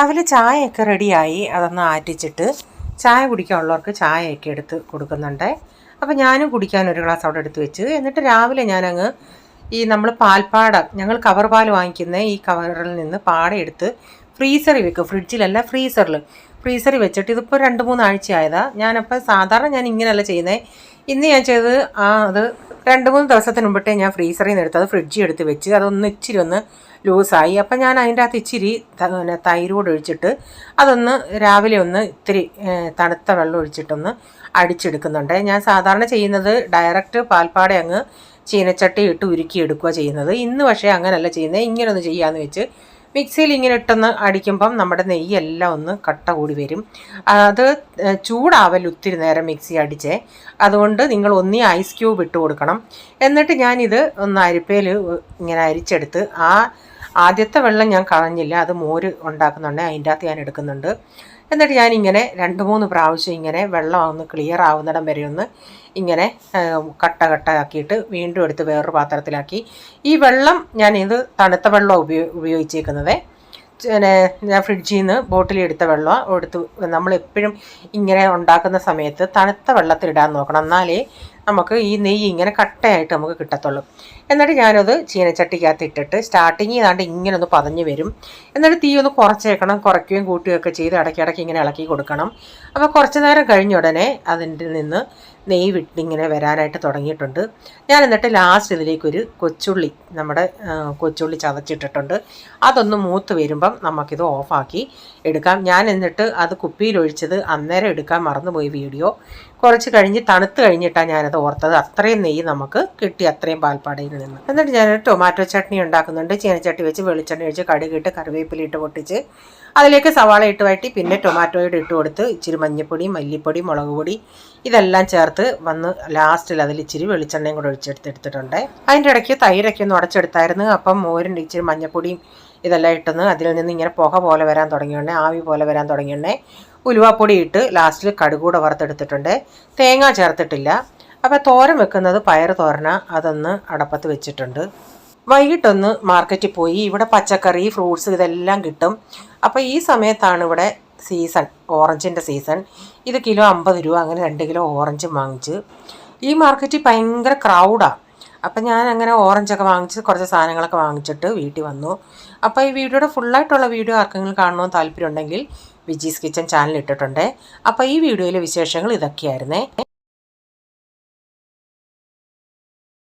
രാവിലെ ചായയൊക്കെ റെഡിയായി അതൊന്ന് ആറ്റിച്ചിട്ട് ചായ കുടിക്കാനുള്ളവർക്ക് ചായയൊക്കെ എടുത്ത് കൊടുക്കുന്നുണ്ട്. അപ്പോൾ ഞാനും കുടിക്കാൻ ഒരു ഗ്ലാസ് അവിടെ എടുത്ത് വെച്ച് എന്നിട്ട് രാവിലെ ഞാനങ്ങ് നമ്മൾ പാൽപ്പാട ഞങ്ങൾ കവർ പാൽ വാങ്ങിക്കുന്ന ഈ കവറിൽ നിന്ന് പാട എടുത്ത് ഫ്രീസറിൽ വെക്കും. ഫ്രിഡ്ജിലല്ല, ഫ്രീസറിൽ വെച്ചിട്ട് ഇതിപ്പോൾ 2-3 ആഴ്ചയായതാണ്. ഞാനപ്പോൾ സാധാരണ ഞാൻ ഇങ്ങനെയല്ല ചെയ്യുന്നത്. ഇന്ന് ഞാൻ ചെയ്തത് അത് 2-3 ദിവസത്തിന് മുമ്പിട്ടേ ഞാൻ ഫ്രീസറിൽ നിന്ന് എടുത്തത് ഫ്രിഡ്ജിൽ എടുത്ത് വെച്ച് അതൊന്ന് ഇച്ചിരി ഒന്ന് ലൂസായി. അപ്പം ഞാൻ അതിൻ്റെ അകത്ത് ഇച്ചിരി തൈരോട് ഒഴിച്ചിട്ട് അതൊന്ന് രാവിലെ ഒന്ന് ഇത്തിരി തണുത്ത വെള്ളം ഒഴിച്ചിട്ടൊന്ന് അടിച്ചെടുക്കുന്നുണ്ട്. ഞാൻ സാധാരണ ചെയ്യുന്നത് ഡയറക്റ്റ് പാൽപ്പാട അങ്ങ് ചീനച്ചട്ടി ഇട്ട് ഉരുക്കിയെടുക്കുക ചെയ്യുന്നത്. ഇന്ന് പക്ഷേ അങ്ങനെയല്ല ചെയ്യുന്നത്. ഇങ്ങനെ ഒന്ന് ചെയ്യാമെന്ന് വെച്ച് മിക്സിയിൽ ഇങ്ങനെ ഇട്ടൊന്ന് അടിക്കുമ്പം നമ്മുടെ നെയ്യെല്ലാം ഒന്ന് കട്ട കൂടി വരും. അത് ചൂടാവൽ ഒത്തിരി നേരം മിക്സി അടിച്ചേ. അതുകൊണ്ട് നിങ്ങൾ ഒന്നീ ഐസ് ക്യൂബ് ഇട്ട് കൊടുക്കണം. എന്നിട്ട് ഞാനിത് ഒന്ന് അരിപ്പയിൽ ഇങ്ങനെ അരിച്ചെടുത്ത് ആദ്യത്തെ വെള്ളം ഞാൻ കളഞ്ഞില്ല, അത് മോര് ഉണ്ടാക്കുന്നുണ്ട്, അതിൻ്റെ അകത്ത് ഞാൻ എടുക്കുന്നുണ്ട്. എന്നിട്ട് ഞാനിങ്ങനെ 2-3 പ്രാവശ്യം ഇങ്ങനെ വെള്ളം ഒന്ന് ക്ലിയർ ആവുന്നിടം വരെ ഒന്ന് ഇങ്ങനെ കട്ടയാക്കിയിട്ട് വീണ്ടും എടുത്ത് വേറൊരു പാത്രത്തിലാക്കി. ഈ വെള്ളം ഞാനിത് തണുത്ത വെള്ളം ഉപയോഗിച്ചേക്കുന്നത്. ഞാൻ ഫ്രിഡ്ജിൽ നിന്ന് ബോട്ടിലെടുത്ത വെള്ളം നമ്മളെപ്പോഴും ഇങ്ങനെ ഉണ്ടാക്കുന്ന സമയത്ത് തണുത്ത വെള്ളത്തിലിടാൻ നോക്കണം, എന്നാലേ നമുക്ക് ഈ നെയ്യ് ഇങ്ങനെ കട്ടയായിട്ട് നമുക്ക് കിട്ടത്തുള്ളൂ. എന്നിട്ട് ഞാനത് ചീനച്ചട്ടിക്കകത്ത് ഇട്ടിട്ട് സ്റ്റാർട്ടിങ് ചെയ്താണ്ട് ഇങ്ങനെ ഒന്ന് പതഞ്ഞ് വരും. എന്നിട്ട് തീ ഒന്ന് കുറച്ചേക്കണം, കുറയ്ക്കുകയും കൂട്ടുകയൊക്കെ ചെയ്ത് ഇടയ്ക്കിടയ്ക്ക് ഇങ്ങനെ ഇളക്കി കൊടുക്കണം. അപ്പോൾ കുറച്ച് നേരം കഴിഞ്ഞ ഉടനെ അതിൻ്റെ നിന്ന് നെയ്യ് വിട്ടിങ്ങനെ വരാനായിട്ട് തുടങ്ങിയിട്ടുണ്ട്. ഞാൻ എന്നിട്ട് ലാസ്റ്റ് ഇതിലേക്കൊരു നമ്മുടെ കൊച്ചുള്ളി ചതച്ചിട്ടിട്ടുണ്ട്. അതൊന്ന് മൂത്ത് വരുമ്പം നമുക്കിത് ഓഫാക്കി എടുക്കാം. ഞാൻ എന്നിട്ട് അത് കുപ്പിയിലൊഴിച്ചത് അന്നേരം എടുക്കാൻ മറന്നുപോയി വീഡിയോ. കുറച്ച് കഴിഞ്ഞ് തണുത്ത് കഴിഞ്ഞിട്ടാണ് ഞാനത് ഓർത്തത്. അത്രയും നെയ്യ് നമുക്ക് കിട്ടി, അത്രയും പാൽപ്പാടയിൽ നിന്ന്. എന്നിട്ട് ഞാൻ ടൊമാറ്റോ ചട്നി ഉണ്ടാക്കുന്നുണ്ട്. ചീനച്ചട്ടി വെച്ച് വെളിച്ചെണ്ണ ഒഴിച്ച് കടുകിട്ട് കറിവേപ്പിലിട്ട് പൊട്ടിച്ച് അതിലേക്ക് സവാള ഇട്ട് വഴറ്റി പിന്നെ ടൊമാറ്റോയുടെ ഇട്ട് കൊടുത്ത് ഇച്ചിരി മഞ്ഞൾപ്പൊടി, മല്ലിപ്പൊടി, മുളക് പൊടി ഇതെല്ലാം ചേർത്ത് വന്ന് ലാസ്റ്റിൽ അതിൽ ഇച്ചിരി വെളിച്ചെണ്ണയും കൂടെ ഒഴിച്ചെടുത്തിട്ടുണ്ട്. അതിൻ്റെ ഇടയ്ക്ക് തൈരൊക്കെ ഒന്ന് ഉടച്ചെടുത്തായിരുന്നു. അപ്പം മോരിൻ്റെ ഇച്ചിരി മഞ്ഞൾപ്പൊടിയും ഇതെല്ലാം ഇട്ടെന്ന് അതിൽ നിന്ന് ഇങ്ങനെ പുക പോലെ വരാൻ തുടങ്ങിയുണ്ടേ, ആവി പോലെ വരാൻ തുടങ്ങിയുണ്ടേ. ഉലുവാപ്പൊടി ഇട്ട് ലാസ്റ്റിൽ കടുകൂടെ വറുത്തെടുത്തിട്ടുണ്ട്. തേങ്ങ ചേർത്തിട്ടില്ല. അപ്പോൾ തോരൻ വെക്കുന്നത് പയർ തോരന, അതൊന്ന് അടപ്പത്ത് വെച്ചിട്ടുണ്ട്. വൈകിട്ടൊന്ന് മാർക്കറ്റിൽ പോയി. ഇവിടെ പച്ചക്കറി, ഫ്രൂട്ട്സ് ഇതെല്ലാം കിട്ടും. അപ്പോൾ ഈ സമയത്താണ് ഇവിടെ സീസൺ, ഓറഞ്ചിൻ്റെ സീസൺ. ഇത് കിലോ 50 രൂപ, അങ്ങനെ 2 കിലോ ഓറഞ്ചും വാങ്ങിച്ച്. ഈ മാർക്കറ്റിൽ ഭയങ്കര ക്രൗഡാണ്. അപ്പം ഞാൻ അങ്ങനെ ഓറഞ്ചൊക്കെ വാങ്ങിച്ച് കുറച്ച് സാധനങ്ങളൊക്കെ വാങ്ങിച്ചിട്ട് വീട്ടിൽ വന്നു. അപ്പോൾ ഈ വീഡിയോയുടെ ഫുള്ളായിട്ടുള്ള വീഡിയോ ആർക്കെങ്കിലും കാണണമെന്ന് താല്പര്യം ഉണ്ടെങ്കിൽ വിജീസ് കിച്ചൻ ചാനൽ ഇട്ടിട്ടുണ്ട്. അപ്പോൾ ഈ വീഡിയോയിലെ വിശേഷങ്ങൾ ഇതൊക്കെയായിരുന്നേ.